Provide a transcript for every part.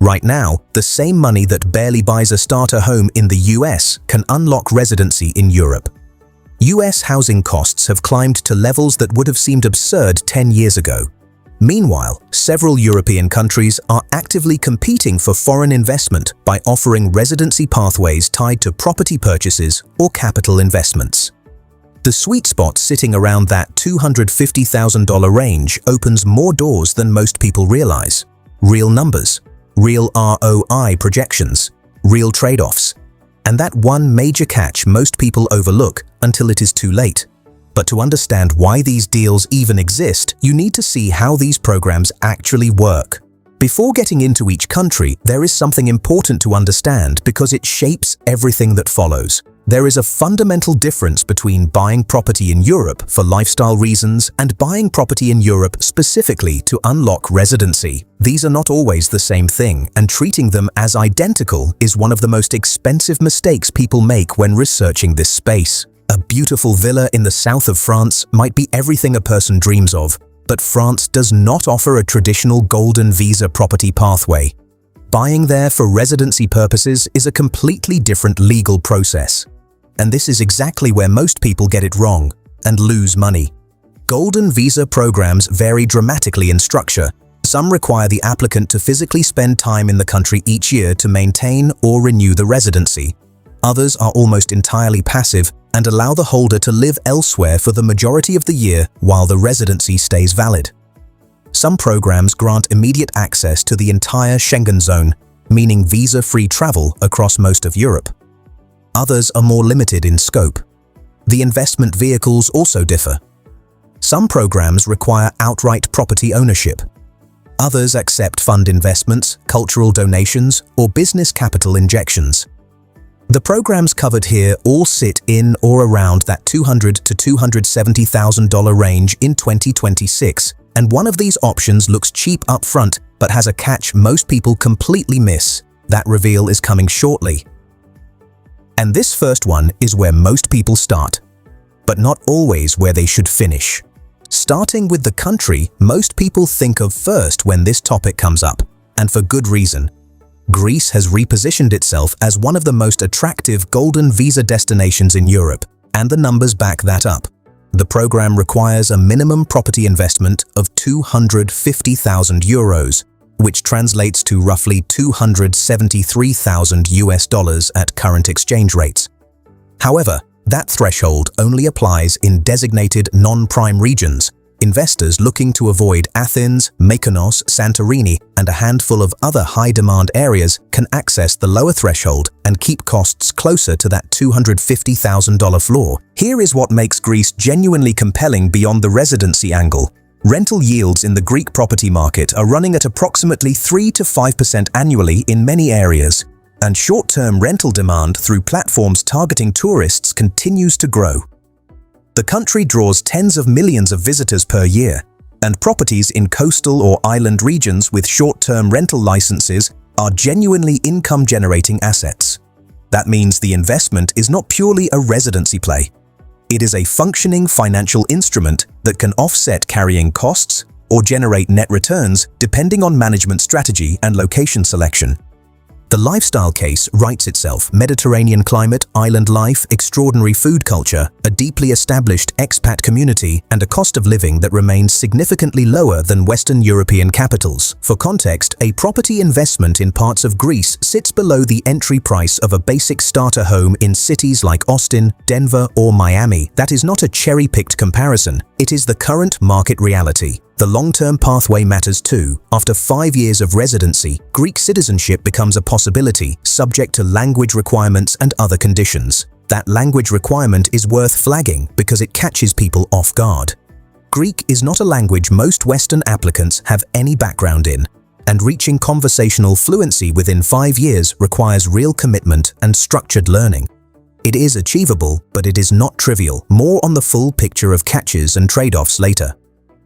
Right now, the same money that barely buys a starter home in the US can unlock residency in Europe. US housing costs have climbed to levels that would have seemed absurd 10 years ago. Meanwhile, several European countries are actively competing for foreign investment by offering residency pathways tied to property purchases or capital investments. The sweet spot sitting around that $250,000 range opens more doors than most people realize. Real numbers, real ROI projections, real trade-offs, and that one major catch most people overlook until it is too late. But to understand why these deals even exist, you need to see how these programs actually work. Before getting into each country, there is something important to understand because it shapes everything that follows. There is a fundamental difference between buying property in Europe for lifestyle reasons and buying property in Europe specifically to unlock residency. These are not always the same thing, and treating them as identical is one of the most expensive mistakes people make when researching this space. A beautiful villa in the south of France might be everything a person dreams of, but France does not offer a traditional golden visa property pathway. Buying there for residency purposes is a completely different legal process. And this is exactly where most people get it wrong and lose money. Golden visa programs vary dramatically in structure. Some require the applicant to physically spend time in the country each year to maintain or renew the residency. Others are almost entirely passive and allow the holder to live elsewhere for the majority of the year while the residency stays valid. Some programs grant immediate access to the entire Schengen zone, meaning visa-free travel across most of Europe. Others are more limited in scope. The investment vehicles also differ. Some programs require outright property ownership. Others accept fund investments, cultural donations, or business capital injections. The programs covered here all sit in or around that $200,000 to $270,000 range in 2026, and one of these options looks cheap up front but has a catch most people completely miss. That reveal is coming shortly. And this first one is where most people start, but not always where they should finish. Starting with the country most people think of first when this topic comes up, and for good reason. Greece has repositioned itself as one of the most attractive golden visa destinations in Europe, and the numbers back that up. The program requires a minimum property investment of €250,000, which translates to roughly $273,000 at current exchange rates. However, that threshold only applies in designated non-prime regions. Investors looking to avoid Athens, Mykonos, Santorini, and a handful of other high-demand areas can access the lower threshold and keep costs closer to that $250,000 floor. Here is what makes Greece genuinely compelling beyond the residency angle. Rental yields in the Greek property market are running at approximately 3 to 5% annually in many areas, and short-term rental demand through platforms targeting tourists continues to grow. The country draws tens of millions of visitors per year, and properties in coastal or island regions with short-term rental licenses are genuinely income-generating assets. That means the investment is not purely a residency play. It is a functioning financial instrument that can offset carrying costs or generate net returns depending on management strategy and location selection. The lifestyle case writes itself: Mediterranean climate, island life, extraordinary food culture, a deeply established expat community, and a cost of living that remains significantly lower than Western European capitals. For context, a property investment in parts of Greece sits below the entry price of a basic starter home in cities like Austin, Denver, or Miami. That is not a cherry-picked comparison. It is the current market reality. The long-term pathway matters too. After 5 years of residency, Greek citizenship becomes a possibility, subject to language requirements and other conditions. That language requirement is worth flagging because it catches people off guard. Greek is not a language most Western applicants have any background in, and reaching conversational fluency within 5 years requires real commitment and structured learning. It is achievable, but it is not trivial. More on the full picture of catches and trade-offs later.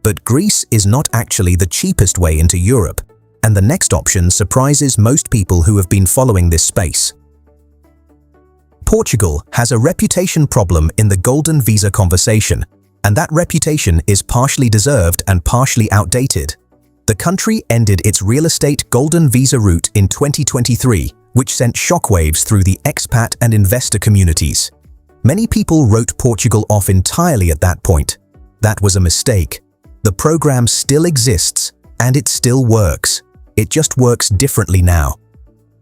But Greece is not actually the cheapest way into Europe, and the next option surprises most people who have been following this space. Portugal has a reputation problem in the golden visa conversation, and that reputation is partially deserved and partially outdated. The country ended its real estate golden visa route in 2023, which sent shockwaves through the expat and investor communities. Many people wrote Portugal off entirely at that point. That was a mistake. The program still exists, and it still works. It just works differently now.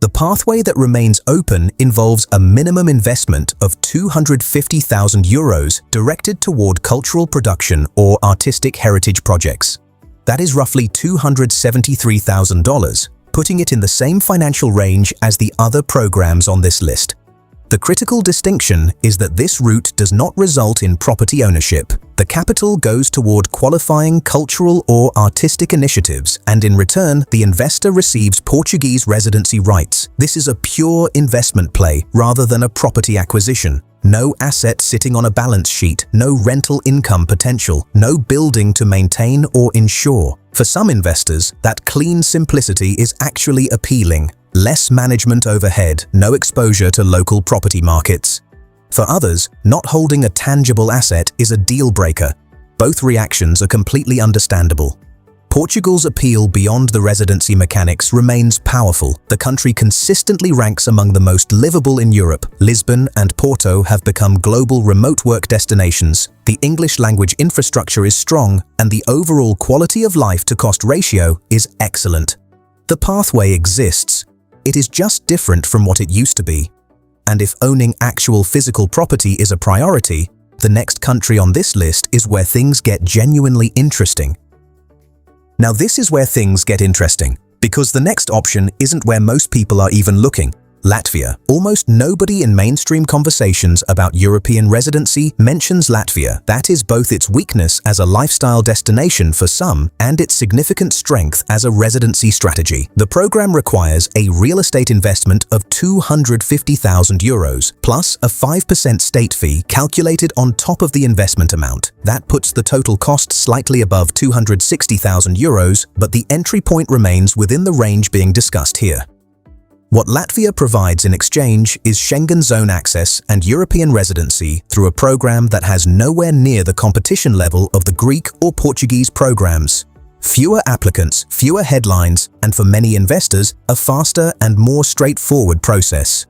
The pathway that remains open involves a minimum investment of €250,000 directed toward cultural production or artistic heritage projects. That is roughly $273,000, putting it in the same financial range as the other programs on this list. The critical distinction is that this route does not result in property ownership. The capital goes toward qualifying cultural or artistic initiatives, and in return, the investor receives Portuguese residency rights. This is a pure investment play rather than a property acquisition. No asset sitting on a balance sheet, no rental income potential, no building to maintain or insure. For some investors, that clean simplicity is actually appealing. Less management overhead, no exposure to local property markets. For others, not holding a tangible asset is a deal breaker. Both reactions are completely understandable. Portugal's appeal beyond the residency mechanics remains powerful. The country consistently ranks among the most livable in Europe. Lisbon and Porto have become global remote work destinations. The English language infrastructure is strong, and the overall quality of life to cost ratio is excellent. The pathway exists. It is just different from what it used to be. And if owning actual physical property is a priority, the next country on this list is where things get genuinely interesting. Now this is where things get interesting, because the next option isn't where most people are even looking. Latvia. Almost nobody in mainstream conversations about European residency mentions Latvia. That is both its weakness as a lifestyle destination for some and its significant strength as a residency strategy. The program requires a real estate investment of €250,000 plus a 5% state fee calculated on top of the investment amount. That puts the total cost slightly above €260,000, but the entry point remains within the range being discussed here. What Latvia provides in exchange is Schengen zone access and European residency through a program that has nowhere near the competition level of the Greek or Portuguese programs. Fewer applicants, fewer headlines, and for many investors, a faster and more straightforward process.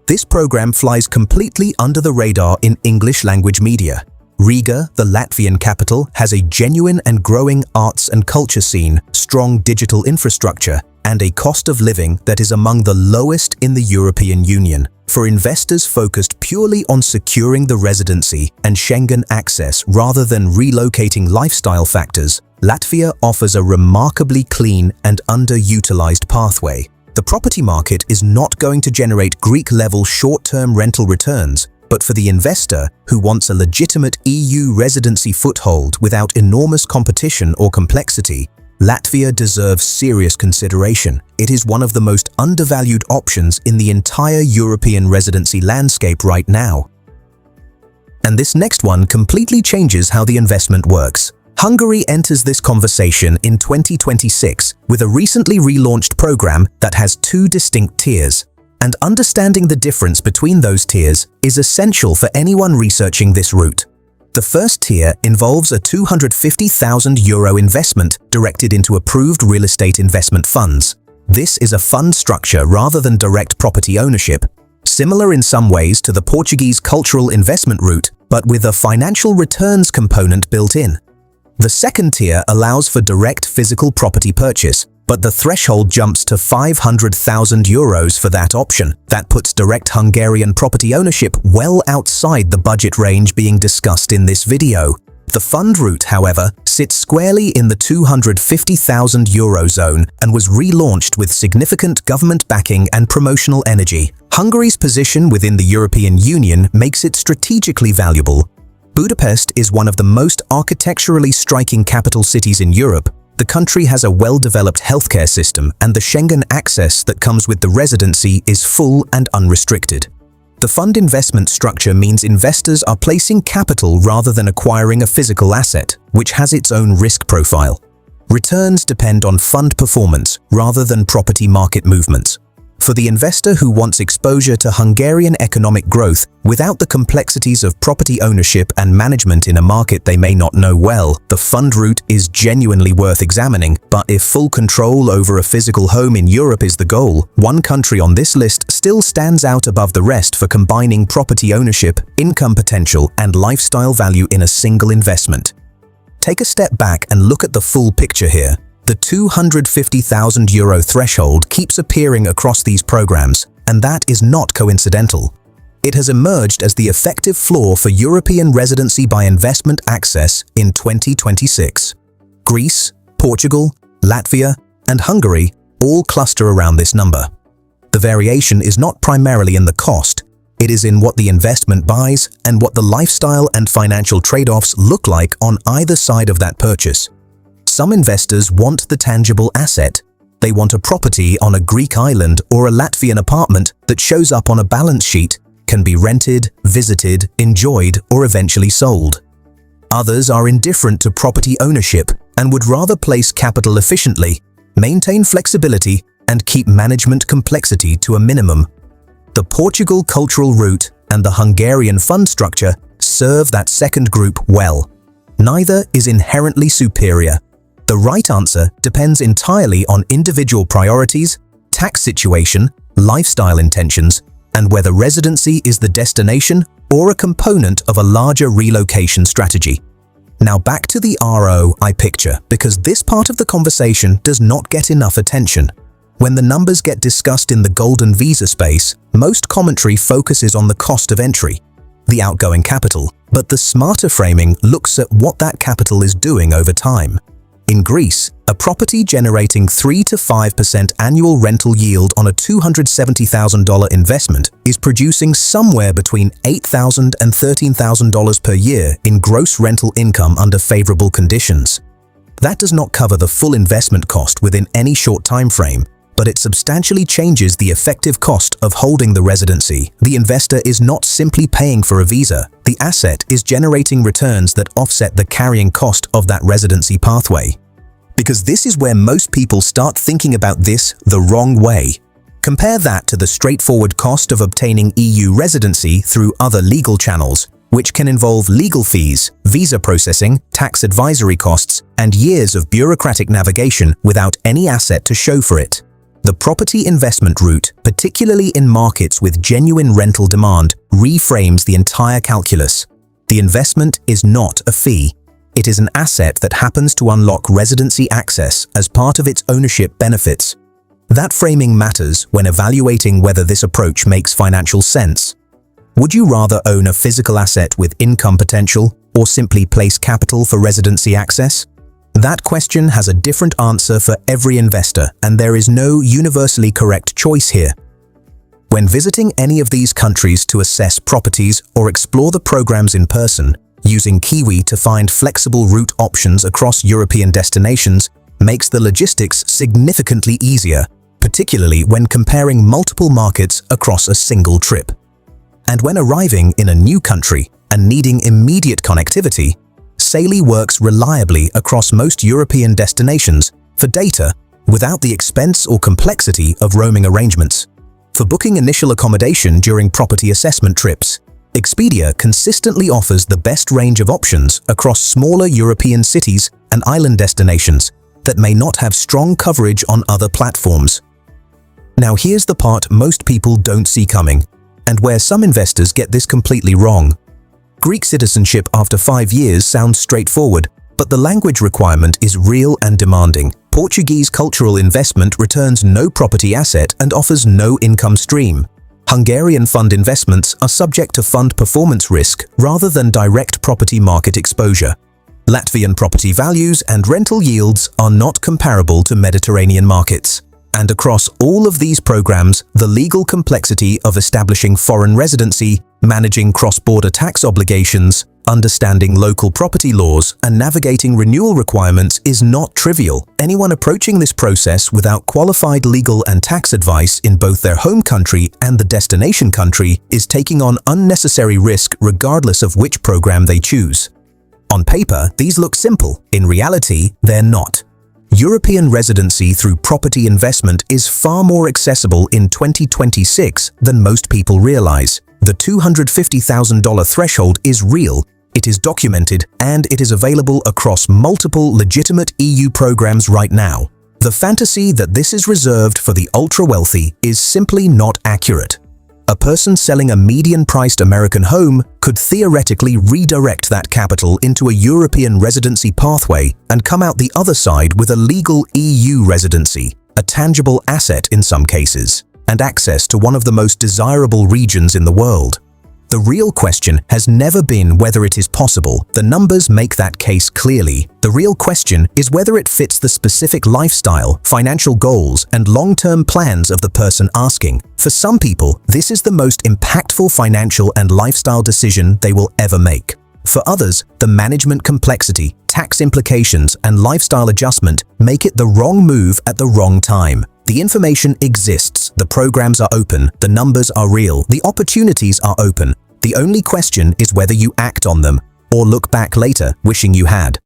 This program flies completely under the radar in English language media. Riga, the Latvian capital, has a genuine and growing arts and culture scene, strong digital infrastructure, and a cost of living that is among the lowest in the European Union. For investors focused purely on securing the residency and Schengen access rather than relocating lifestyle factors, Latvia offers a remarkably clean and underutilized pathway. The property market is not going to generate Greek-level short-term rental returns, but for the investor who wants a legitimate EU residency foothold without enormous competition or complexity, Latvia deserves serious consideration. It is one of the most undervalued options in the entire European residency landscape right now. And this next one completely changes how the investment works. Hungary enters this conversation in 2026 with a recently relaunched program that has two distinct tiers. And understanding the difference between those tiers is essential for anyone researching this route. The first tier involves a €250,000 investment directed into approved real estate investment funds. This is a fund structure rather than direct property ownership, similar in some ways to the Portuguese cultural investment route, but with a financial returns component built in. The second tier allows for direct physical property purchase, but the threshold jumps to €500,000 for that option. That puts direct Hungarian property ownership well outside the budget range being discussed in this video. The fund route, however, sits squarely in the €250,000 zone and was relaunched with significant government backing and promotional energy. Hungary's position within the European Union makes it strategically valuable. Budapest is one of the most architecturally striking capital cities in Europe. The country has a well-developed healthcare system, and the Schengen access that comes with the residency is full and unrestricted. The fund investment structure means investors are placing capital rather than acquiring a physical asset, which has its own risk profile. Returns depend on fund performance rather than property market movements. For the investor who wants exposure to Hungarian economic growth without the complexities of property ownership and management in a market they may not know well, the fund route is genuinely worth examining. But if full control over a physical home in Europe is the goal, one country on this list still stands out above the rest for combining property ownership, income potential, and lifestyle value in a single investment. Take a step back and look at the full picture here. The €250,000 threshold keeps appearing across these programs, and that is not coincidental. It has emerged as the effective floor for European residency by investment access in 2026. Greece, Portugal, Latvia, and Hungary all cluster around this number. The variation is not primarily in the cost, it is in what the investment buys and what the lifestyle and financial trade-offs look like on either side of that purchase. Some investors want the tangible asset. They want a property on a Greek island or a Latvian apartment that shows up on a balance sheet, can be rented, visited, enjoyed, or eventually sold. Others are indifferent to property ownership and would rather place capital efficiently, maintain flexibility, and keep management complexity to a minimum. The Portugal cultural route and the Hungarian fund structure serve that second group well. Neither is inherently superior. The right answer depends entirely on individual priorities, tax situation, lifestyle intentions, and whether residency is the destination or a component of a larger relocation strategy. Now back to the ROI picture, because this part of the conversation does not get enough attention. When the numbers get discussed in the golden visa space, most commentary focuses on the cost of entry, the outgoing capital, but the smarter framing looks at what that capital is doing over time. In Greece, a property generating 3 to 5% annual rental yield on a $270,000 investment is producing somewhere between $8,000 and $13,000 per year in gross rental income under favorable conditions. That does not cover the full investment cost within any short time frame, but it substantially changes the effective cost of holding the residency. The investor is not simply paying for a visa. The asset is generating returns that offset the carrying cost of that residency pathway. Because this is where most people start thinking about this the wrong way. Compare that to the straightforward cost of obtaining EU residency through other legal channels, which can involve legal fees, visa processing, tax advisory costs, and years of bureaucratic navigation without any asset to show for it. The property investment route, particularly in markets with genuine rental demand, reframes the entire calculus. The investment is not a fee. It is an asset that happens to unlock residency access as part of its ownership benefits. That framing matters when evaluating whether this approach makes financial sense. Would you rather own a physical asset with income potential or simply place capital for residency access? That question has a different answer for every investor, and there is no universally correct choice here. When visiting any of these countries to assess properties or explore the programs in person, using Kiwi to find flexible route options across European destinations makes the logistics significantly easier, particularly when comparing multiple markets across a single trip. And when arriving in a new country and needing immediate connectivity, Saily works reliably across most European destinations for data without the expense or complexity of roaming arrangements. For booking initial accommodation during property assessment trips, Expedia consistently offers the best range of options across smaller European cities and island destinations that may not have strong coverage on other platforms. Now here's the part most people don't see coming, and where some investors get this completely wrong. Greek citizenship after 5 years sounds straightforward, but the language requirement is real and demanding. Portuguese cultural investment returns no property asset and offers no income stream. Hungarian fund investments are subject to fund performance risk rather than direct property market exposure. Latvian property values and rental yields are not comparable to Mediterranean markets. And across all of these programs, the legal complexity of establishing foreign residency, managing cross-border tax obligations, understanding local property laws, and navigating renewal requirements is not trivial. Anyone approaching this process without qualified legal and tax advice in both their home country and the destination country is taking on unnecessary risk regardless of which program they choose. On paper, these look simple. In reality, they're not. European residency through property investment is far more accessible in 2026 than most people realize. The $250,000 threshold is real, it is documented, and it is available across multiple legitimate EU programs right now. The fantasy that this is reserved for the ultra-wealthy is simply not accurate. A person selling a median-priced American home could theoretically redirect that capital into a European residency pathway and come out the other side with a legal EU residency, a tangible asset in some cases, and access to one of the most desirable regions in the world. The real question has never been whether it is possible. The numbers make that case clearly. The real question is whether it fits the specific lifestyle, financial goals, and long-term plans of the person asking. For some people, this is the most impactful financial and lifestyle decision they will ever make. For others, the management complexity, tax implications, and lifestyle adjustment make it the wrong move at the wrong time. The information exists, the programs are open, the numbers are real, the opportunities are open. The only question is whether you act on them or look back later wishing you had.